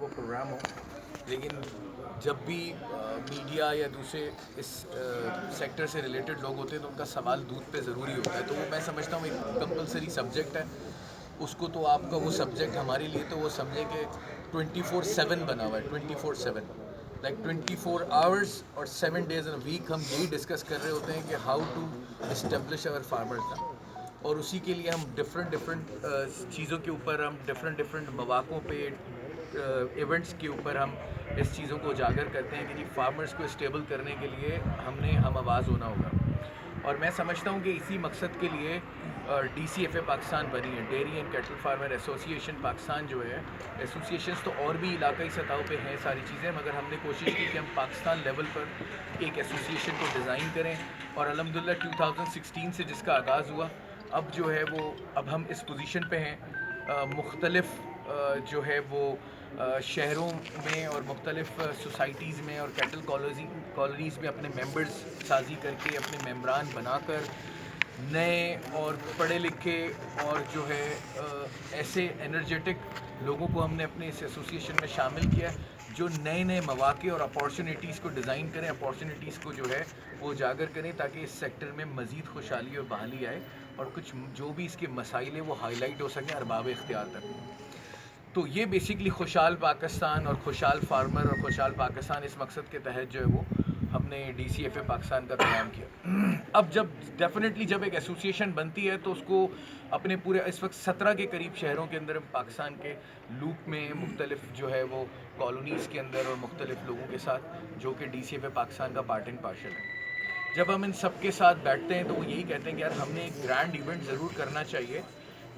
کو پروگرام ہو، لیکن جب بھی میڈیا یا دوسرے اس سیکٹر سے ریلیٹڈ لوگ ہوتے ہیں تو ان کا سوال دودھ پہ ضروری ہوتا ہے. تو وہ میں سمجھتا ہوں ایک کمپلسری سبجیکٹ ہے. اس کو تو آپ کا وہ سبجیکٹ ہمارے لیے تو وہ سمجھے کہ 24/7 بنا ہوا ہے. 24/7 لائک 24 آورس اور 7 days in a week ہم یہی ڈسکس کر رہے ہوتے ہیں کہ how to establish our farmers نا. اور اسی کے لیے ہم ڈفرینٹ چیزوں کے اوپر ہم ڈفرینٹ مواقعوں پہ ایونٹس کے اوپر ہم اس چیزوں کو اجاگر کرتے ہیں کہ جی فارمرز کو اسٹیبل کرنے کے لیے ہم آواز ہونا ہوگا. اور میں سمجھتا ہوں کہ اسی مقصد کے لیے D C F A Pakistan بنی ہے. Dairy and cattle farmer association Pakistan جو ہے، ایسوسیشنز تو اور بھی علاقائی سطحوں پہ ہیں ساری چیزیں، مگر ہم نے کوشش کی کہ ہم پاکستان لیول پر ایک ایسوسیشن کو ڈیزائن کریں. اور الحمدللہ 2016 سے جس کا آغاز ہوا، اب جو ہے وہ اب ہم اس پوزیشن پہ ہیں. مختلف جو ہے وہ شہروں میں اور مختلف سوسائٹیز میں اور کیٹل کالونیز میں اپنے ممبرز سازی کر کے، اپنے ممبران بنا کر، نئے اور پڑھے لکھے اور جو ہے ایسے انرجیٹک لوگوں کو ہم نے اپنے اس ایسوسیشن میں شامل کیا جو نئے مواقع اور اپارچونیٹیز کو ڈیزائن کریں، اپارچونیٹیز کو جو ہے وہ اجاگر کریں تاکہ اس سیکٹر میں مزید خوشحالی اور بحالی آئے اور کچھ جو بھی اس کے مسائل ہیں وہ ہائی لائٹ ہو سکیں ارباب اختیار تک. تو یہ بیسکلی خوشحال پاکستان اور خوشحال فارمر اور خوشحال پاکستان اس مقصد کے تحت جو ہے وہ ہم نے D C F A Pakistan کا قیام کیا. اب جب ایک ایسوسیشن بنتی ہے تو اس کو اپنے پورے اس وقت 17 کے قریب شہروں کے اندر پاکستان کے لوپ میں مختلف جو ہے وہ کالونیز کے اندر اور مختلف لوگوں کے ساتھ جو کہ D C F A Pakistan کا پارٹ اینڈ پارشل ہے. جب ہم ان سب کے ساتھ بیٹھتے ہیں تو وہ یہی کہتے ہیں کہ یار ہم نے ایک گرینڈ ایونٹ ضرور کرنا چاہیے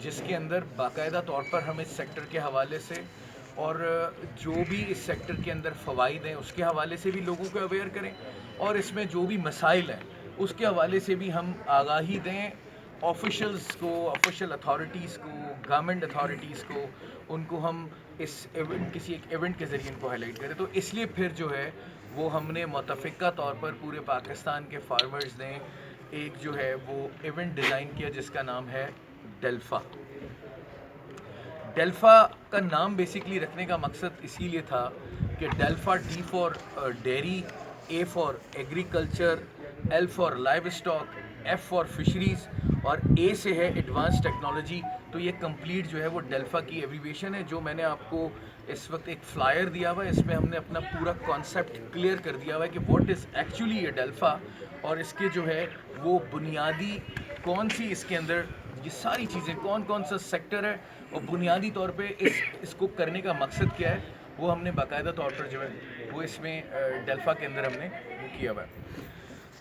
جس کے اندر باقاعدہ طور پر ہم اس سیکٹر کے حوالے سے اور جو بھی اس سیکٹر کے اندر فوائد ہیں اس کے حوالے سے بھی لوگوں کو اویئر کریں، اور اس میں جو بھی مسائل ہیں اس کے حوالے سے بھی ہم آگاہی دیں آفیشلز کو، آفیشل اتھارٹیز کو، گورنمنٹ اتھارٹیز کو. ان کو ہم اس ایونٹ کسی ایک ایونٹ کے ذریعے ان کو ہائی لائٹ کریں. تو اس لیے پھر جو ہے وہ ہم نے متفقہ طور پر پورے پاکستان کے فارمرز نے ایک جو ہے وہ ایونٹ ڈیزائن کیا جس کا نام ہے ڈیلفا. ڈیلفا کا نام بیسکلی رکھنے کا مقصد اسی لیے تھا کہ DELFA D for dairy, A for agriculture, L for livestock, F for fisheries اور اے سے ہے ایڈوانس ٹیکنالوجی. تو یہ کمپلیٹ جو ہے وہ ڈیلفا کی ایبریویشن ہے جو میں نے آپ کو اس وقت ایک فلائر دیا ہوا ہے. اس میں ہم نے اپنا پورا کانسیپٹ کلیئر کر دیا ہوا ہے کہ واٹ از ایکچولی یہ ڈیلفا اور اس کے جو ہے وہ بنیادی کون سی اس کے اندر یہ ساری چیزیں کون سا سیکٹر ہے اور بنیادی طور پہ اس کو کرنے کا مقصد کیا ہے وہ ہم نے باقاعدہ طور پر جو ہے وہ اس میں ڈیلفا کے اندر ہم نے وہ کیا ہوا ہے.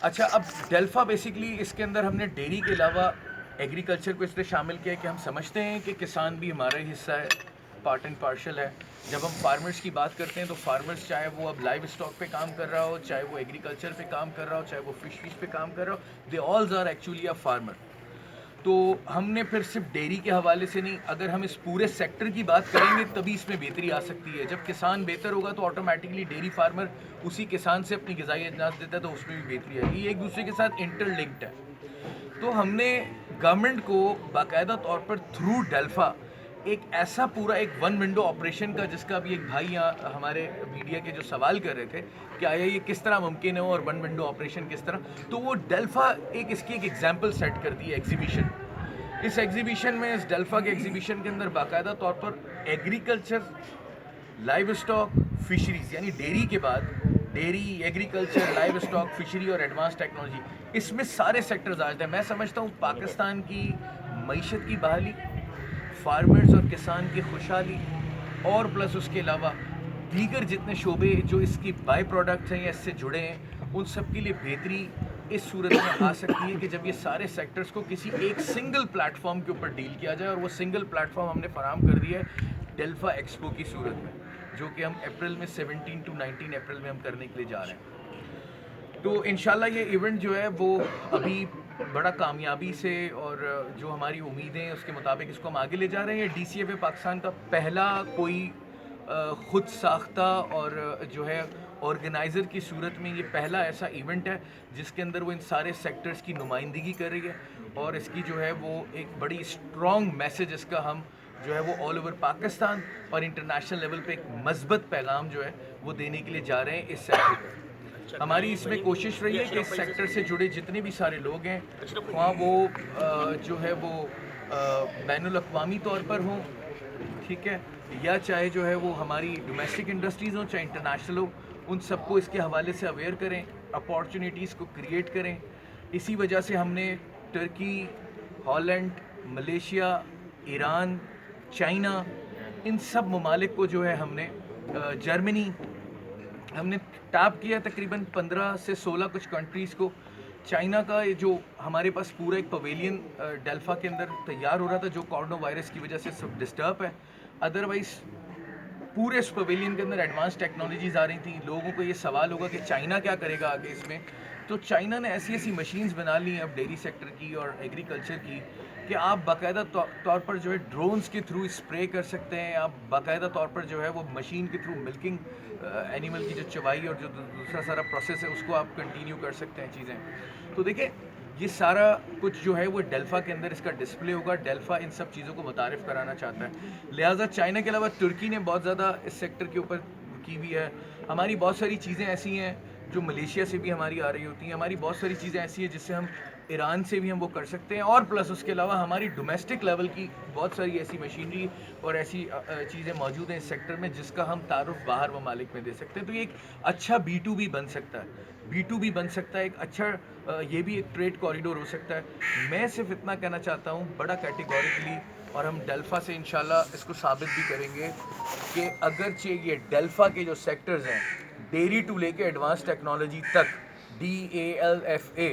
اچھا، اب ڈیلفا بیسکلی اس کے اندر ہم نے ڈیری کے علاوہ ایگریکلچر کو اس لیے شامل کیا ہے کہ ہم سمجھتے ہیں کہ کسان بھی ہمارا ہی حصہ ہے، پارٹ اینڈ پارشل ہے. جب ہم فارمرز کی بات کرتے ہیں تو فارمرز چاہے وہ اب لائیو اسٹاک پہ کام کر رہا ہو، چاہے وہ ایگریکلچر پہ کام کر رہا ہو، چاہے وہ فشریز پہ کام کر رہا ہو، دے آل آر ایکچولی اے فارمر. تو ہم نے پھر صرف ڈیری کے حوالے سے نہیں، اگر ہم اس پورے سیکٹر کی بات کریں گے تبھی اس میں بہتری آ سکتی ہے. جب کسان بہتر ہوگا تو آٹومیٹکلی ڈیری فارمر اسی کسان سے اپنی غذائی اجناس دیتا ہے تو اس میں بھی بہتری آئے گی. یہ ایک دوسرے کے ساتھ انٹر لنکڈ ہے. تو ہم نے گورنمنٹ کو باقاعدہ طور پر تھرو ڈیلفا ایک ایسا پورا ایک ون ونڈو آپریشن کا، جس کا بھی ایک بھائی یہاں ہمارے میڈیا کے جو سوال کر رہے تھے کہ آیا یہ کس طرح ممکن ہے اور ون ونڈو آپریشن کس طرح، تو وہ ڈیلفا اس کی ایک ایگزامپل سیٹ کرتی ہے ایگزیبیشن. اس ایگزیبیشن میں، اس ڈیلفا کے ایگزیبیشن کے اندر باقاعدہ طور پر ایگریکلچر، لائیو اسٹاک، فشریز یعنی ڈیری کے بعد dairy, agriculture, live stock, fishery اور ایڈوانس ٹیکنالوجی، اس میں سارے سیکٹرز آ جاتے ہیں. میں سمجھتا ہوں پاکستان کی معیشت کی بحالی، فارمرز اور کسان کی خوشحالی اور پلس اس کے علاوہ دیگر جتنے شعبے جو اس کی بائی پروڈکٹس ہیں یا اس سے جڑے ہیں ان سب کے لیے بہتری اس صورت میں آ سکتی ہے کہ جب یہ سارے سیکٹرز کو کسی ایک سنگل پلیٹ فارم کے اوپر ڈیل کیا جائے. اور وہ سنگل پلیٹ فارم ہم نے فراہم کر دیا ہے ڈیلفا ایکسپو کی صورت میں، جو کہ ہم اپریل میں 17 to 19 اپریل میں ہم کرنے کے لیے جا رہے ہیں. تو انشاءاللہ یہ ایونٹ جو ہے وہ ابھی بڑا کامیابی سے اور جو ہماری امیدیں اس کے مطابق اس کو ہم آگے لے جا رہے ہیں. D C F A Pakistan کا پہلا کوئی خود ساختہ اور جو ہے آرگنائزر کی صورت میں یہ پہلا ایسا ایونٹ ہے جس کے اندر وہ ان سارے سیکٹرز کی نمائندگی کر رہی ہے. اور اس کی جو ہے وہ ایک بڑی اسٹرانگ میسج اس کا ہم جو ہے وہ آل اوور پاکستان اور انٹرنیشنل لیول پہ ایک مثبت پیغام جو ہے وہ دینے کے لیے جا رہے ہیں اس سیکٹر پہ. ہماری اس میں کوشش رہی ہے کہ اس سیکٹر سے جڑے جتنے بھی سارے لوگ ہیں وہاں وہ جو ہے وہ بین الاقوامی طور پر ہوں, ٹھیک ہے, یا چاہے جو ہے وہ ہماری ڈومیسٹک انڈسٹریز ہوں چاہے انٹرنیشنل ہو, ان سب کو اس کے حوالے سے اویئر کریں, اپارچونیٹیز کو کریٹ کریں. اسی وجہ سے ہم نے ترکی, ہالینڈ, ملیشیا, ایران, چائنا, ان سب ممالک کو جو ہے ہم نے, جرمنی ہم نے ٹیپ کیا تقریباً 15 سے 16 کچھ کنٹریز کو. چائنا کا یہ جو ہمارے پاس پورا ایک پویلین ڈیلفا کے اندر تیار ہو رہا تھا جو کورنا وائرس کی وجہ سے سب ڈسٹرب ہے, ادروائز پورے اس پویلین کے اندر ایڈوانس ٹیکنالوجیز آ رہی تھیں. لوگوں کو یہ سوال ہوگا کہ چائنا کیا کرے گا آگے اس میں, تو چائنا نے ایسی ایسی مشینز بنا لی ہیں اب ڈیری سیکٹر کی اور ایگریکلچر کی کہ آپ باقاعدہ طور پر جو ہے ڈرونز کے تھرو اسپرے کر سکتے ہیں, آپ باقاعدہ طور پر جو ہے وہ مشین کے تھرو ملکنگ اینیمل کی جو چوائی اور جو دوسرا سارا پروسیس ہے اس کو آپ کنٹینیو کر سکتے ہیں چیزیں. تو دیکھیں یہ سارا کچھ جو ہے وہ ڈیلفا کے اندر اس کا ڈسپلے ہوگا. ڈیلفا ان سب چیزوں کو متعارف کرانا چاہتا ہے, لہٰذا چائنا کے علاوہ ترکی نے بہت زیادہ اس سیکٹر کے اوپر کی ہوئی ہے. ہماری بہت ساری چیزیں ایسی ہیں جو ملیشیا سے بھی ہماری آ رہی ہوتی ہیں, ہماری بہت ساری چیزیں ایسی ہیں جس سے ہم ایران سے بھی ہم وہ کر سکتے ہیں, اور پلس اس کے علاوہ ہماری ڈومیسٹک لیول کی بہت ساری ایسی مشینری اور ایسی چیزیں موجود ہیں اس سیکٹر میں جس کا ہم تعارف باہر ممالک میں دے سکتے ہیں. تو یہ ایک اچھا B2B بن سکتا ہے, B2B بن سکتا ہے, ایک اچھا یہ بھی ایک ٹریڈ کوریڈور ہو سکتا ہے. میں صرف اتنا کہنا چاہتا ہوں بڑا کیٹیگوریکلی, اور ہم ڈیلفا سے انشاءاللہ اس کو ثابت بھی کریں گے کہ اگرچہ یہ ڈیلفا کے جو سیکٹرز ہیں ڈیری ٹو لے کے ایڈوانس ٹیکنالوجی تک DALFA,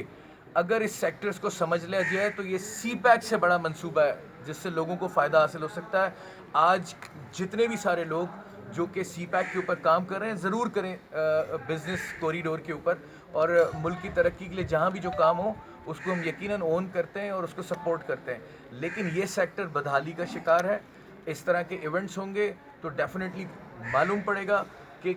اگر اس سیکٹرز کو سمجھ لیا جائے تو یہ CPEC سے بڑا منصوبہ ہے جس سے لوگوں کو فائدہ حاصل ہو سکتا ہے. آج جتنے بھی سارے لوگ جو کہ CPEC کے اوپر کام کر رہے ہیں ضرور کریں بزنس کوریڈور کے اوپر, اور ملک کی ترقی کے لیے جہاں بھی جو کام ہو اس کو ہم یقیناً اون کرتے ہیں اور اس کو سپورٹ کرتے ہیں. لیکن یہ سیکٹر بدحالی کا شکار ہے. اس طرح کے ایونٹس ہوں گے تو ڈیفینیٹلی معلوم پڑے گا کہ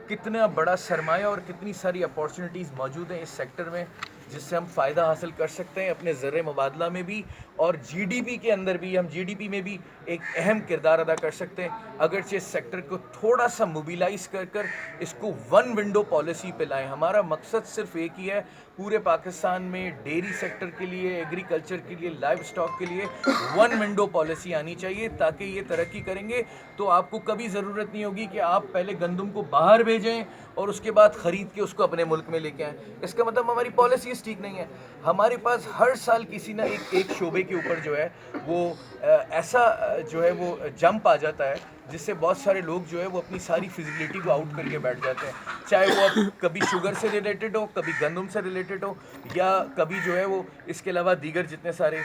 کتنا بڑا سرمایہ اور کتنی ساری اپارچونیٹیز موجود ہیں اس سیکٹر میں جس سے ہم فائدہ حاصل کر سکتے ہیں اپنے زر مبادلہ میں بھی, اور GDP کے اندر بھی ہم GDP میں بھی ایک اہم کردار ادا کر سکتے ہیں. اگرچہ اس سیکٹر کو تھوڑا سا موبیلائز کر اس کو ون ونڈو پالیسی پہ لائیں. ہمارا مقصد صرف ایک ہی ہے, پورے پاکستان میں ڈیری سیکٹر کے لیے, ایگریکلچر کے لیے, لائیو اسٹاک کے لیے ون ونڈو پالیسی آنی چاہیے تاکہ یہ ترقی کریں گے تو آپ کو کبھی ضرورت نہیں ہوگی کہ آپ پہلے گندم کو باہر بھیجیں اور اس کے بعد خرید کے اس کو اپنے ملک میں لے کے آئیں. اس کا مطلب ہماری پالیسیز ٹھیک نہیں ہے. ہمارے پاس ہر سال کسی نہ ایک شعبے کے اوپر جو ہے وہ ایسا جو ہے وہ جمپ آ جاتا ہے جس سے بہت سارے لوگ جو ہے وہ اپنی ساری فزیبلٹی کو آؤٹ کر کے بیٹھ جاتے ہیں, چاہے وہ اب کبھی شوگر سے ریلیٹڈ ہو, کبھی گندم سے ریلیٹڈ ہو, یا کبھی جو ہے وہ اس کے علاوہ دیگر جتنے سارے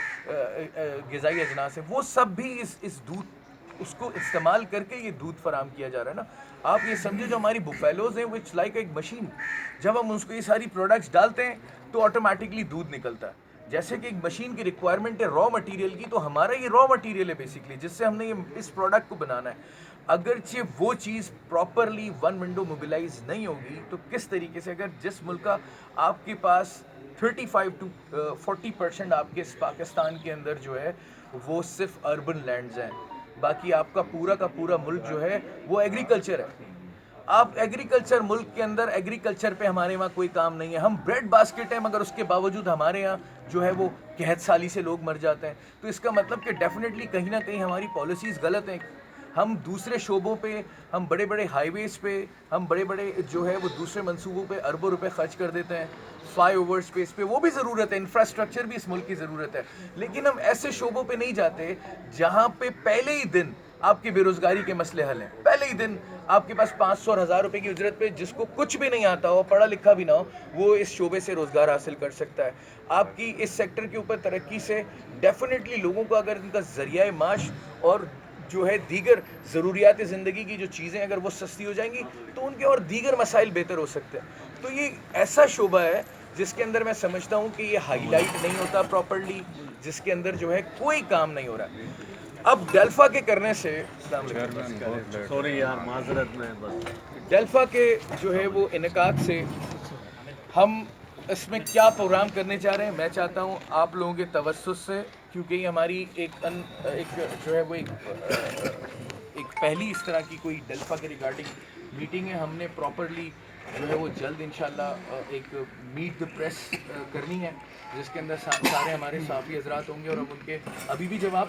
غذائی اجناس ہیں وہ سب بھی اس دودھ اس کو استعمال کر کے یہ دودھ فراہم کیا جا رہا ہے نا. آپ یہ سمجھے جو ہماری بفیلوز ہیں وچ لائک ایک مشین, جب ہم اس کو یہ ساری پروڈکٹس ڈالتے ہیں تو آٹومیٹکلی دودھ نکلتا ہے. جیسے کہ ایک مشین کی ریکوائرمنٹ ہے را مٹیریل کی, تو ہمارا یہ را مٹیریل ہے بیسکلی جس سے ہم نے یہ اس پروڈکٹ کو بنانا ہے. اگرچہ وہ چیز پراپرلی ون ونڈو موبیلائز نہیں ہوگی تو کس طریقے سے, اگر جس ملک کا آپ کے پاس 35 to 40% آپ کے پاکستان کے اندر جو ہے وہ صرف اربن لینڈز ہیں, باقی آپ کا پورا ملک جو ہے وہ ایگریکلچر ہے. آپ ایگریکلچر ملک کے اندر ایگریکلچر پہ ہمارے وہاں کوئی کام نہیں ہے. ہم بریڈ باسکٹ ہیں مگر اس کے باوجود ہمارے یہاں جو ہے وہ قحط سالی سے لوگ مر جاتے ہیں. تو اس کا مطلب کہ ڈیفینیٹلی کہیں نہ کہیں ہماری پالیسیز غلط ہیں. ہم دوسرے شعبوں پہ, ہم بڑے بڑے ہائی ویز پہ, ہم بڑے بڑے جو ہے وہ دوسرے منصوبوں پہ اربوں روپے خرچ کر دیتے ہیں. فلائی اوور اسپیس پہ وہ بھی ضرورت ہے, انفراسٹرکچر بھی اس ملک کی ضرورت ہے, لیکن ہم ایسے شعبوں پہ نہیں جاتے جہاں پہ پہلے ہی دن آپ کی بے روزگاری کے مسئلے حل ہیں. پہلے ہی دن آپ کے پاس 500 اور 1000 روپے کی اجرت پہ جس کو کچھ بھی نہیں آتا ہو, پڑھا لکھا بھی نہ ہو, وہ اس شعبے سے روزگار حاصل کر سکتا ہے. آپ کی اس سیکٹر کے اوپر ترقی سے ڈیفینیٹلی لوگوں کو اگر ان کا ذریعہ معاش اور جو ہے دیگر ضروریات زندگی کی جو چیزیں اگر وہ سستی ہو جائیں گی تو ان کے اور دیگر مسائل بہتر ہو سکتے ہیں. تو یہ ایسا شعبہ ہے جس کے اندر میں سمجھتا ہوں کہ یہ ہائی لائٹ نہیں ہوتا پراپرلی, جس کے اندر جو ہے کوئی کام نہیں ہو رہا ہے. اب ڈیلفا کے کرنے سے ڈیلفا کے جو ہے وہ انعقاد سے ہم اس میں کیا پروگرام کرنے چاہ رہے ہیں, میں چاہتا ہوں آپ لوگوں کے توسط سے کیونکہ یہ ہماری ایک جو ہے وہ ایک پہلی اس طرح کی کوئی ڈیلفا کے ریگارڈنگ میٹنگ ہے. ہم نے پراپرلی جو ہے وہ جلد انشاءاللہ ایک میٹ دا پریس کرنی ہے جس کے اندر سارے ہمارے صحافی حضرات ہوں گے اور ہم ان کے ابھی بھی جواب